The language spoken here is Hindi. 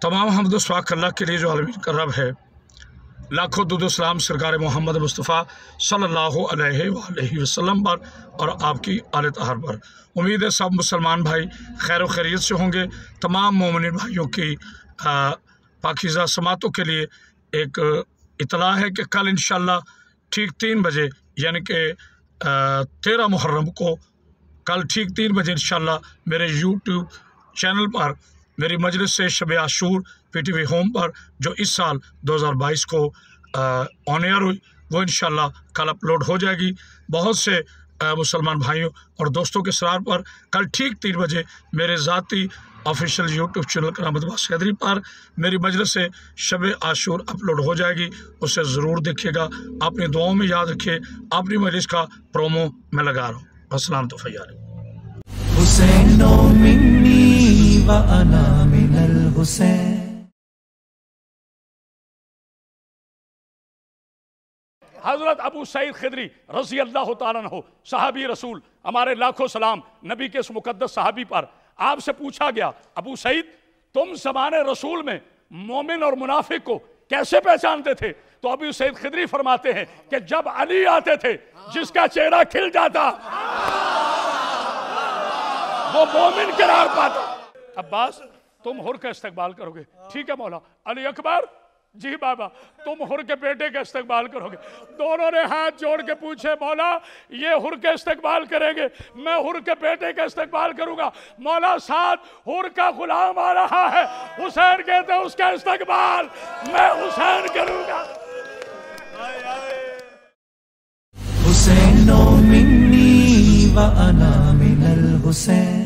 तमाम हम्द सवाक अल्लाह के लिए जो आलमीन का रब है। लाखों दुरूद सलाम सरकार मोहम्मद मुस्तफ़ा सल्लल्लाहु अलैहि वसल्लम पर और आपकी आले तहर पर। उम्मीद है सब मुसलमान भाई खैर व खैरियत से होंगे। तमाम मोमिन भाइयों की पाकीज़ा समातों के लिए एक इतला है कि कल इंशाअल्लाह ठीक 3 बजे यानी कि 13 मुहर्रम को कल ठीक 3 बजे इंशाअल्लाह मेरे यूट्यूब चैनल पर मेरी मजलिस से शब आशूर PTV होम पर जो इस साल 2022 को ऑन एयर हुई वो इंशाअल्लाह कल अपलोड हो जाएगी। बहुत से मुसलमान भाइयों और दोस्तों के सरार पर कल ठीक 3 बजे मेरे ज़ाती ऑफिशियल यूट्यूब चैनल करामत अब्बास कैदरी पर मेरी मजलिस से शब आशूर अपलोड हो जाएगी। उसे ज़रूर देखिएगा। अपनी दुआओं में याद रखिए। अपनी मजलिस का प्रोमो मैं लगा रहा हूँ। अस्सलाम तो फैयारी हज़रत अबू सईद खिदरी रज़ी अल्लाह तआला अन्हु सहाबी रसूल, हमारे लाखों सलाम नबी के इस मुकद्दस सहाबी पर। आपसे पूछा गया, अबू सईद तुम ज़माने रसूल में मोमिन और मुनाफिक को कैसे पहचानते थे? तो अबू सईद खिदरी फरमाते हैं कि जब अली आते थे जिसका चेहरा खिल जाता वो मोमिन करार पाता। अब्बास तुम हुर का इस्तकबाल करोगे, ठीक है मौला। अली अकबर जी बाबा तुम हुर के बेटे का इस्तकबाल करोगे। दोनों ने हाथ जोड़ के पूछे, मौला ये हुर के इस्तकबाल करेंगे, मैं हुर के बेटे का इस्तकबाल करूंगा। मौला साथ हुर का गुलाम आ रहा है, हुसैन कहते हैं उसका इस्तकबाल मैं हुसैन करूंगा। हुसैनो मिन्नी व अना मिनल हुसैन।